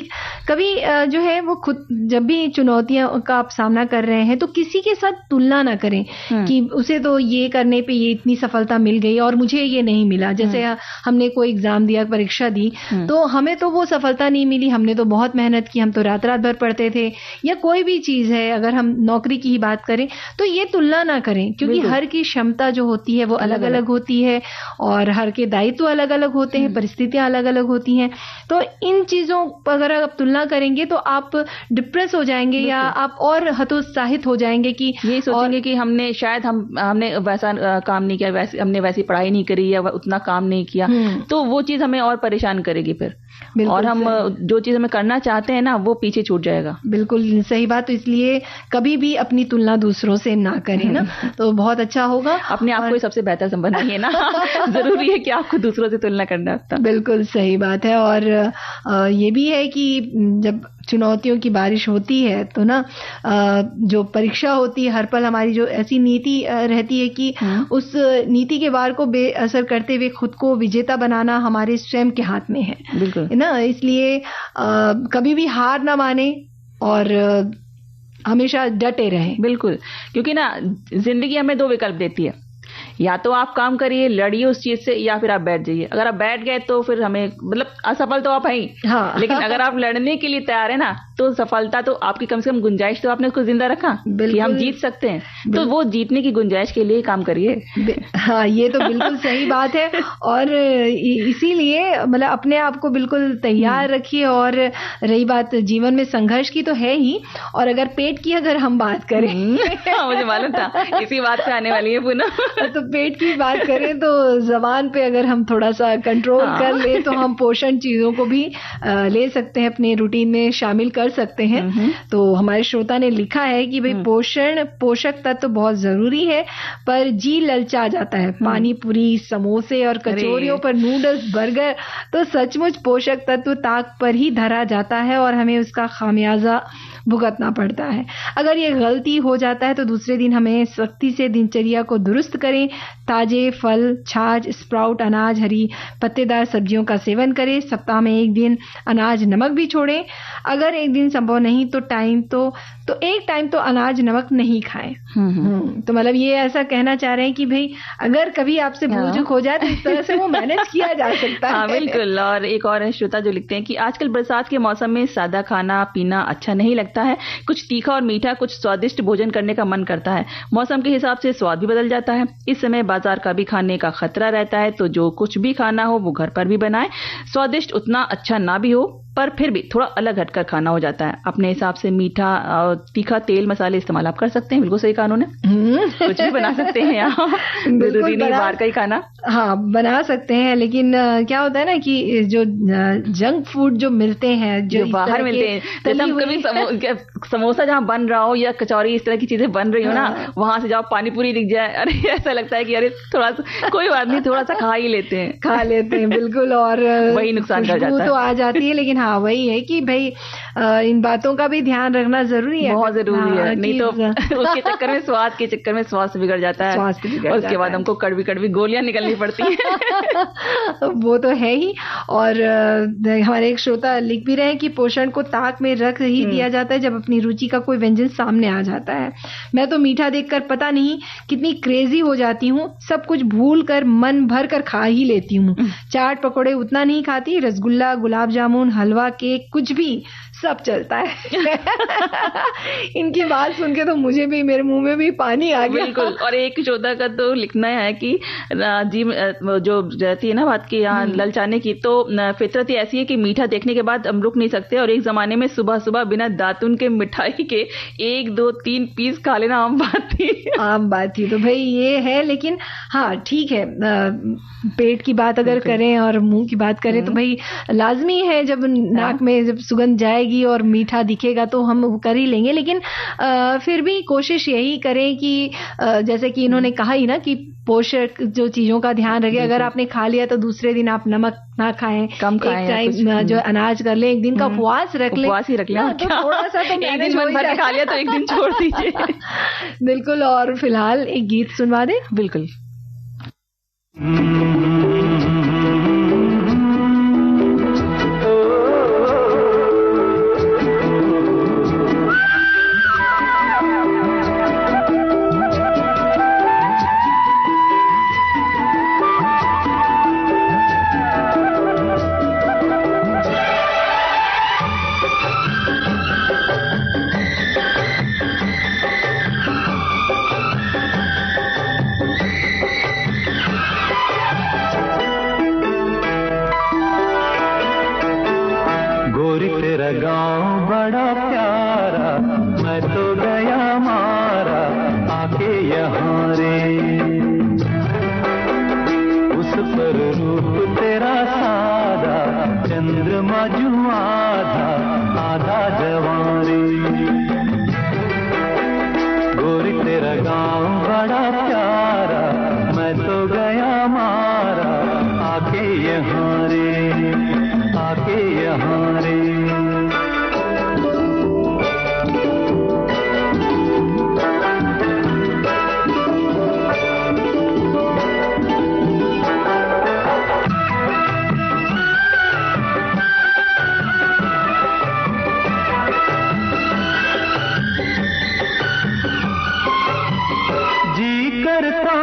कभी जो है वो खुद जब भी चुनौतियां का आप सामना कर रहे हैं तो किसी के साथ तुलना ना करें कि उसे तो ये करने पे ये इतनी सफलता मिल गई और मुझे ये नहीं मिला। जैसे हमने कोई एग्जाम दिया, परीक्षा दी, तो हमें तो वो सफलता नहीं मिली, हमने तो बहुत मेहनत की, हम तो रात रात भर पढ़ते थे। या कोई भी चीज है, अगर हम नौकरी की ही बात करें तो ये तुलना ना करें, क्योंकि हर की क्षमता जो होती है वो अलग अलग होती है और हर के दायित्व अलग अलग होते हैं, परिस्थितियां अलग अलग होती हैं। तो इन चीजों पर अगर आप तुलना करेंगे तो आप डिप्रेस हो जाएंगे या आप और हतोत्साहित हो जाएंगे कि ये सोचेंगे कि हमने शायद हमने वैसा काम नहीं किया, हमने वैसी पढ़ाई नहीं करी या उतना काम नहीं किया, तो वो चीज हमें और परेशान करेगी फिर, और हम जो चीज हमें करना चाहते हैं ना वो पीछे छूट जाएगा। बिल्कुल सही बात। तो इसलिए कभी भी अपनी तुलना दूसरों से ना करें ना, तो बहुत अच्छा होगा। अपने आप को ही सबसे बेहतर समझिए ना। जरूरी है कि आपको दूसरों से तुलना करना होता है। बिल्कुल सही बात है। और ये भी है कि जब चुनौतियों की बारिश होती है तो ना जो परीक्षा होती है, हर पल हमारी जो ऐसी नीति रहती है कि उस नीति के वार को बेअसर करते हुए खुद को विजेता बनाना हमारे स्वयं के हाथ में है। बिल्कुल ना, इसलिए कभी भी हार ना माने और हमेशा डटे रहें। बिल्कुल, क्योंकि ना जिंदगी हमें दो विकल्प देती है, या तो आप काम करिए, लड़िए उस चीज से, या फिर आप बैठ जाइए। अगर आप बैठ गए तो फिर हमें मतलब असफल तो आप हैं, हाँ। लेकिन अगर आप लड़ने के लिए तैयार है ना तो सफलता तो आपकी कम से कम गुंजाइश तो आपने उसको जिंदा रखा कि हम जीत सकते हैं। तो वो जीतने की गुंजाइश के लिए काम करिए। हाँ, ये तो बिल्कुल सही बात है। और इसीलिए मतलब अपने आप को बिल्कुल तैयार रखिए। और रही बात जीवन में संघर्ष की, तो है ही, और अगर पेट की अगर हम बात करें मुझे मालूम था इसी बात पे आने वाली है पुनः। तो पेट की बात करें तो जबान पे अगर हम थोड़ा सा कंट्रोल कर ले तो हम पोषण चीजों को भी ले सकते हैं, अपने रूटीन में शामिल कर सकते हैं। तो हमारे श्रोता ने लिखा है कि भाई पोषक तत्व तो बहुत जरूरी है, पर जी ललचा जाता है। पानी पूरी, समोसे और कचौरियों पर नूडल्स, बर्गर, तो सचमुच पोषक तत्व ताक पर ही धरा जाता है और हमें उसका खामियाजा भुगतना पड़ता है। अगर ये गलती हो जाता है तो दूसरे दिन हमें सख्ती से दिनचर्या को दुरुस्त करें। ताजे फल, छाछ, स्प्राउट, अनाज, हरी पत्तेदार सब्जियों का सेवन करें। सप्ताह में एक दिन अनाज नमक भी छोड़ें। अगर एक दिन संभव नहीं तो एक टाइम तो अनाज नमक नहीं खाएं। तो मतलब ये ऐसा कहना चाह रहे हैं कि भाई अगर कभी आपसे भूल चूक हो जाए तो इस तरह से वो मैनेज किया जा सकता है। बिल्कुल। और एक और श्रोता जो लिखते हैं कि आजकल बरसात के मौसम में सादा खाना पीना अच्छा नहीं लगता है। कुछ तीखा और मीठा, कुछ स्वादिष्ट भोजन करने का मन करता है। मौसम के हिसाब से स्वाद भी बदल जाता है। इस समय बाजार का भी खाने का खतरा रहता है, तो जो कुछ भी खाना हो वो घर पर भी बनाएं। स्वादिष्ट उतना अच्छा ना भी हो, पर फिर भी थोड़ा अलग हटकर खाना हो जाता है। अपने हिसाब से मीठा और तीखा, तेल मसाले इस्तेमाल आप कर सकते हैं। बिल्कुल सही कानून है, कुछ भी बना सकते हैं आप, जरूरी नहीं बाहर का ही खाना। हाँ, बना सकते हैं, लेकिन क्या होता है ना कि जो जंक फूड जो मिलते हैं, जो बाहर मिलते हैं, जैसे कभी समोसा जहाँ बन रहा हो या कचौरी इस तरह की चीजें बन रही हो ना, वहां से जाओ पानी पूरी दिख जाए, अरे ऐसा लगता है कि अरे थोड़ा सा कोई बात नहीं, थोड़ा सा खा लेते हैं। बिल्कुल। और वही नुकसान कर जाता है। तो आ जाती है, लेकिन हाँ वही है कि भाई इन बातों का भी ध्यान रखना जरूरी है, बहुत जरूरी है। नहीं तो उसके चक्कर में स्वाद के चक्कर में स्वास्थ्य बिगड़ जाता है, और उसके बाद हमको कड़वी कड़वी गोलियां निकलनी पड़ती है। वो तो है ही। और हमारे एक श्रोता लिख भी रहे हैं कि पोषण को ताक में रख ही दिया जाता है जब अपनी रुचि का कोई व्यंजन सामने आ जाता है। मैं तो मीठा देखकर पता नहीं कितनी क्रेजी हो जाती हूँ, सब कुछ भूल कर मन भर कर खा ही लेती हूँ। चाट पकौड़े उतना नहीं खाती, रसगुल्ला, गुलाब जामुन, हलवा, केक, कुछ भी सब चलता है। इनकी बात सुन के तो मुझे भी, मेरे मुंह में भी पानी आ गया। बिल्कुल। और एक श्रोता का तो लिखना है कि जी जो रहती है ना बात की यहाँ ललचाने की, तो फितरत ऐसी है कि मीठा देखने के बाद हम रुक नहीं सकते, और एक जमाने में सुबह सुबह बिना दातुन के मिठाई के 1, 2, 3 पीस खा लेना आम बात थी। तो भाई ये है, लेकिन हाँ ठीक है, पेट की बात अगर करें और मुंह की बात करें तो भाई लाजमी है, जब नाक में जब सुगंध जाएगी और मीठा दिखेगा तो हम कर ही लेंगे। लेकिन फिर भी कोशिश यही करें कि जैसे कि इन्होंने कहा ही ना कि पोषक जो चीजों का ध्यान रखें। अगर आपने खा लिया तो दूसरे दिन आप नमक ना खाएं, कम खाएं, एक टाइम जो अनाज कर लें, एक दिन का उपवास रख लें। उपवास ही रख लें, तो थोड़ा सा तो एक दिन मन भर खा लिया तो एक दिन छोड़ दीजिए। बिल्कुल। और फिलहाल एक गीत सुनवा दे। बिल्कुल। करता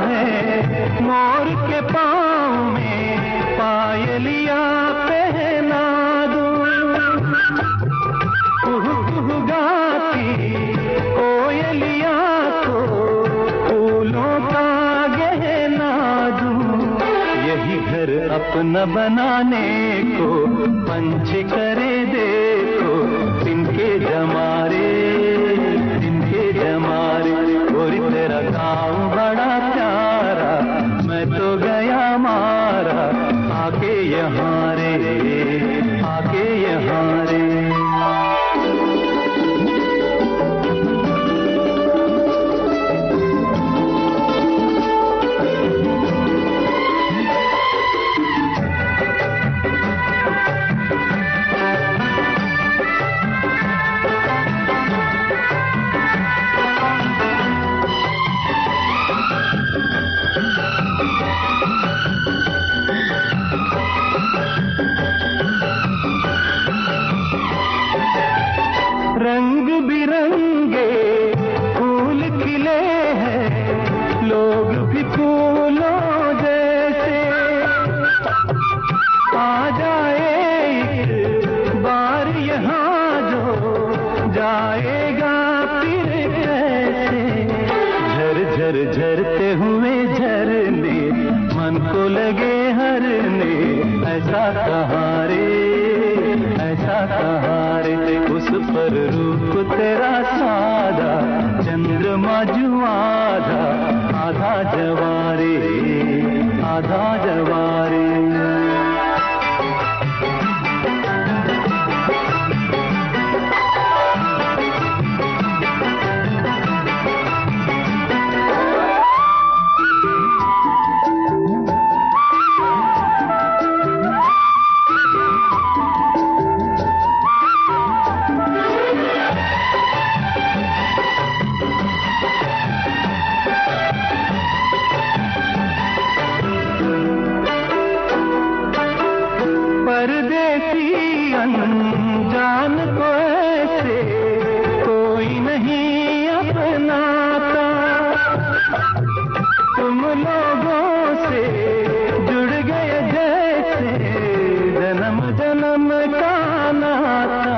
है मोर के अपना बनाने को, पंछी करे देखो तिनके जमारे, तिनके जमारे। गोरी तेरा गाँव बड़ा प्यारा, मैं तो गया मारा, आके यहाँ रे, आके यहाँ रे। रंग बिरंगे फूल खिले हैं, लोग भी फूलों जैसे। आ जाए एक बार यहाँ जो जाएगा फिर कैसे। झर झर झरते हुए झरने मन को लगे हरने, ऐसा कहाँ रे, ऐसा कहाँ रे। उस पर रूप तेरा सादा, चंद्रमा जो आधा, आधा जवारे, आधा जवारे। परदेसी अनजान को ऐसे कोई नहीं अपनाता, तुम लोगों से जुड़ गए जैसे जन्म जन्म का नाता।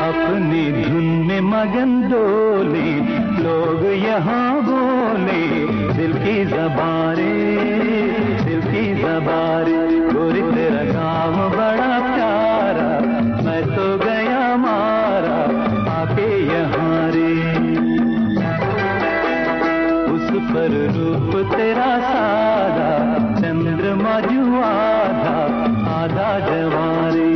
अपनी धुन में मगन डोले लोग यहाँ बोले, दिल की ज़बारे, दिल की ज़बारे। गोरी तेरा गाँव बड़ा प्यारा, मैं तो गया मारा, आके यहाँ रे। उस पर रूप तेरा सादा, चंद्रमा जो आधा, आधा जवारे।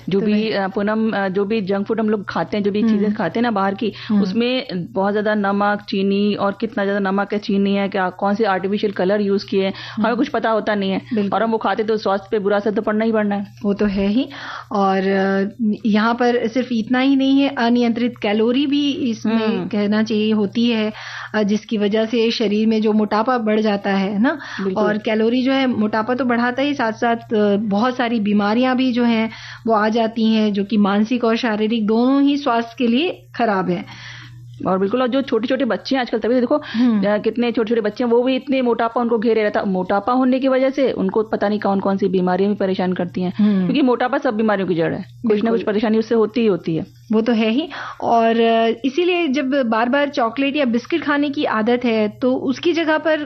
जो भी पूनम, जो भी जंक फूड हम लोग खाते हैं, जो भी चीजें खाते हैं ना बाहर की, उसमें बहुत ज्यादा नमक, चीनी, और कितना ज्यादा नमक है, चीनी है, क्या कौन से आर्टिफिशियल कलर यूज किए, हमें कुछ पता होता नहीं है, और हम वो खाते तो स्वास्थ्य पे बुरा असर तो पड़ना ही पड़ना है। वो तो है ही। और यहाँ पर सिर्फ इतना ही नहीं है, अनियंत्रित कैलोरी भी इसमें कहना चाहिए होती है, जिसकी वजह से शरीर में जो मोटापा बढ़ जाता है ना। और कैलोरी जो है मोटापा तो बढ़ाता ही, साथ साथ बहुत सारी बीमारियां भी जो हैं वो आ जाती हैं, जो कि मानसिक और शारीरिक दोनों ही स्वास्थ्य के लिए खराब है। और बिल्कुल, और जो छोटे छोटे बच्चे हैं आजकल, तभी देखो कितने छोटे छोटे बच्चे हैं, वो भी इतने मोटापा उनको घेरे रहता। मोटापा होने की वजह से उनको पता नहीं कौन कौन सी बीमारियां भी परेशान करती हैं, क्योंकि मोटापा सब बीमारियों की जड़ है, कुछ ना कुछ परेशानी उससे होती ही होती है। वो तो है ही। और इसीलिए जब बार बार चॉकलेट या बिस्किट खाने की आदत है, तो उसकी जगह पर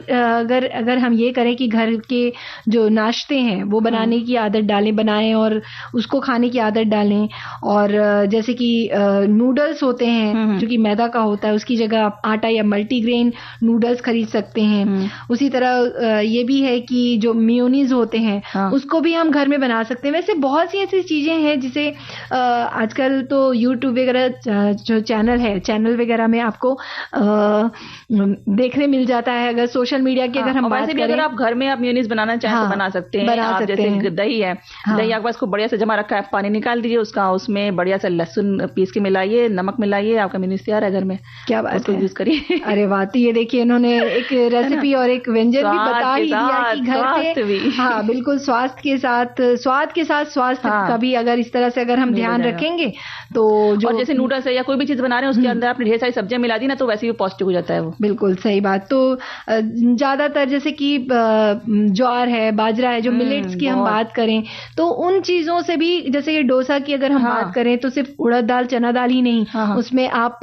अगर हम ये करें कि घर के जो नाश्ते हैं वो बनाने की आदत डालें, बनाएं और उसको खाने की आदत डालें। और जैसे कि नूडल्स होते हैं जो कि मैदा का होता है, उसकी जगह आप आटा या मल्टीग्रेन नूडल्स खरीद सकते हैं। उसी तरह ये भी है कि जो मेयोनीज होते हैं उसको भी हम घर में बना सकते हैं। वैसे बहुत सी ऐसी चीजें हैं जिसे आजकल तो यूट्यूब वगैरह जो चैनल वगैरह में आपको देखने मिल जाता है। अगर सोशल मीडिया की अगर हम बात करें, अगर आप घर में आप मेयोनीज बनाना चाहें तो बना सकते हैं। आप जैसे दही है, दही आपके पास को बढ़िया से जमा रखा है, पानी निकाल दीजिए उसका, उसमें बढ़िया से लहसुन पीस के मिलाइए, नमक मिलाइए, आपका मेयोनीज तैयार है घर में। क्या बात है, यूज करिए। अरे वाह, तो ये देखिए इन्होंने एक रेसिपी और एक व्यंजन भी बता ही दिया कि घर पे, हाँ बिल्कुल, स्वास्थ्य के साथ स्वास्थ्य का भी अगर इस तरह से अगर हम ध्यान रखेंगे तो और जैसे नूडल्स है या कोई भी चीज बना रहे हैं उसके अंदर आपने ढेर सारी सब्जियां मिला दी ना, तो वैसे ही पौष्टिक हो जाता है वो। बिल्कुल सही बात। तो ज्यादातर जैसे कि ज्वार है, बाजरा है, जो मिलेट्स की हम बात करें तो उन चीजों से भी, जैसे कि डोसा की अगर हम बात करें तो सिर्फ उड़द दाल चना दाल ही नहीं, उसमें आप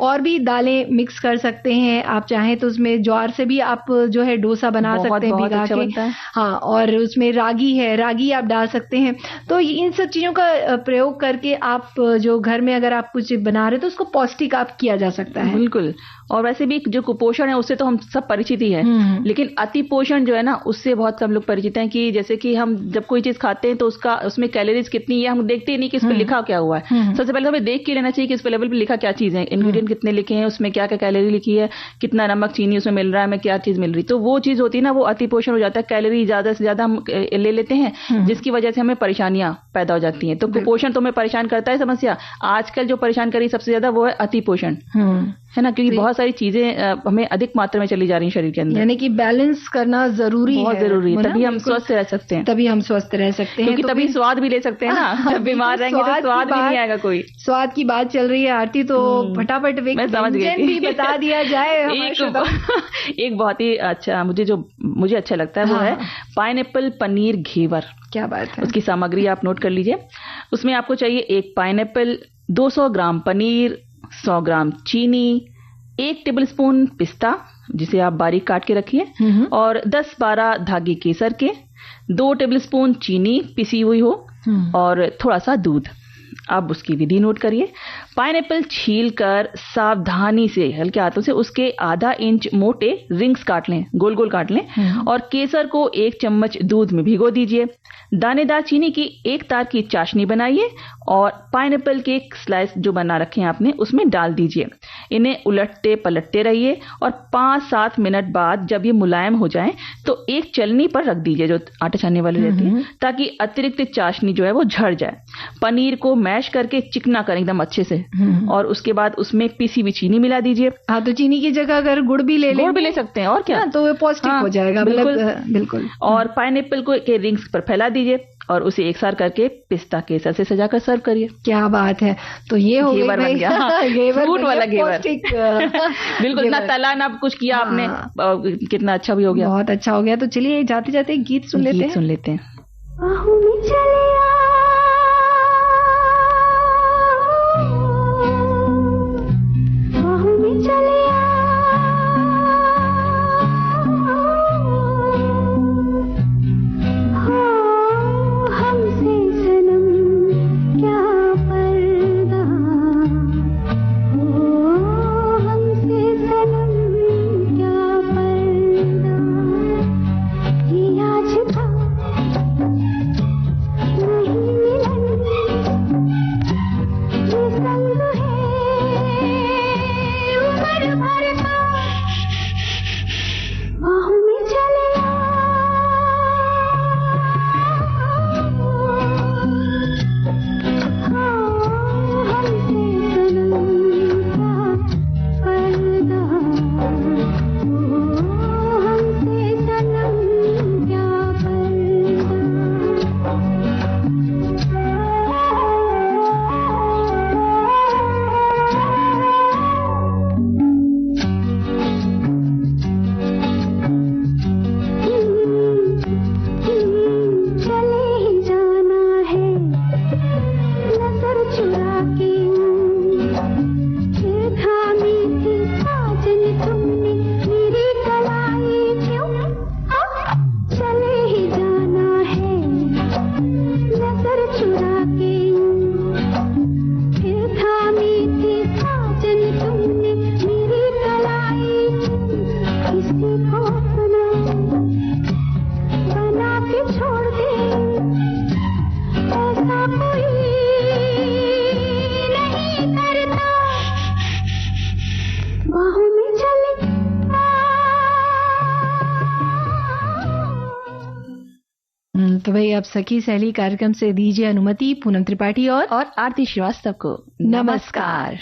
और भी दालें मिक्स कर सकते हैं। आप चाहें तो उसमें ज्वार से भी आप जो है डोसा बना सकते हैं भिगा के। हाँ, और उसमें रागी है, रागी आप डाल सकते हैं। तो इन सब चीजों का प्रयोग करके आप जो घर में अगर आप कुछ बना रहे तो उसको पौष्टिक आप किया जा सकता है। बिल्कुल। और वैसे भी जो कुपोषण है उससे तो हम सब परिचित ही है, लेकिन अति पोषण जो है ना उससे बहुत कम लोग परिचित हैं। कि जैसे कि हम जब कोई चीज खाते हैं तो उसमें कैलोरीज कितनी है हम देखते ही नहीं कि उस पर लिखा क्या हुआ है। सबसे पहले हमें देख के लेना चाहिए कि उस पर लेवल पे लिखा क्या चीज है, इंग्रेडिएंट कितने लिखे हैं, उसमें क्या क्या कैलोरी लिखी है, कितना नमक चीनी उसमें मिल रहा है, हमें क्या चीज मिल रही। तो वो चीज होती है ना, वो अति पोषण हो जाता है। कैलोरी ज्यादा से ज्यादा हम ले लेते हैं जिसकी वजह से हमें परेशानियां पैदा हो जाती हैं। तो कुपोषण तो हमें परेशान करता है समस्या। आजकल जो परेशान करी सबसे ज्यादा वो है अति पोषण, है ना, क्योंकि बहुत सारी चीजें हमें अधिक मात्रा में चली जा रही हैं शरीर के अंदर। यानी कि बैलेंस करना जरूरी है, बहुत जरूरी है, तभी हम स्वस्थ रह सकते हैं। तभी हम स्वस्थ रह सकते हैं, क्योंकि तभी स्वाद भी ले सकते हैं ना। जब बीमार रहेंगे तो स्वाद भी नहीं आएगा कोई। स्वाद की बात चल रही है आरती, तो फटाफट व्यंजन भी बता दिया जाए। एक बहुत ही अच्छा मुझे अच्छा लगता है वो है पाइनएप्पल पनीर घेवर। क्या बात है। उसकी सामग्री आप नोट कर लीजिए। उसमें आपको चाहिए 1 पाइनएप्पल, 200 ग्राम पनीर, 100 ग्राम चीनी, 1 टेबलस्पून पिस्ता जिसे आप बारीक काट के रखिए, और 10-12 धागे केसर के, 2 टेबलस्पून चीनी पिसी हुई हो, और थोड़ा सा दूध। अब उसकी विधि नोट करिए। पाइनएप्पल छीलकर सावधानी से हल्के हाथों से उसके आधा इंच मोटे रिंग्स काट लें, गोल गोल काट लें, और केसर को 1 चम्मच दूध में भिगो दीजिए। दानेदार चीनी की 1 तार की चाशनी बनाइए और पाइनएप्पल के स्लाइस जो बना रखे हैं आपने उसमें डाल दीजिए। इन्हें उलटते पलटते रहिए और 5-7 मिनट बाद जब ये मुलायम हो जाएं तो एक चलनी पर रख दीजिए जो आटा छानने वाली रहती है, ताकि अतिरिक्त चाशनी जो है वो झड़ जाए। पनीर को मैश करके चिकना करें एकदम अच्छे से, और उसके बाद उसमें पिसी हुई चीनी मिला दीजिए। हाँ, तो चीनी की जगह अगर गुड़ भी ले सकते हैं, और क्या, तो वो पौष्टिक हो जाएगा। बिल्कुल। और पाइनएप्पल को के रिंग्स पर फैला दीजिए और उसे एक साथ करके पिस्ता केसर से सजाकर सर्व करिए। क्या बात है। तो ये हो घेवर बन गया, फ्रूट वाला घेवर। बिल्कुल, ना तला ना कुछ किया आपने, कितना अच्छा भी हो गया। बहुत अच्छा हो गया। तो चलिए जाते जाते गीत सुन लेते हैं। तो भाई अब सखी सहेली कार्यक्रम से दीजिए अनुमति। पूनम त्रिपाठी और आरती श्रीवास्तव को नमस्कार।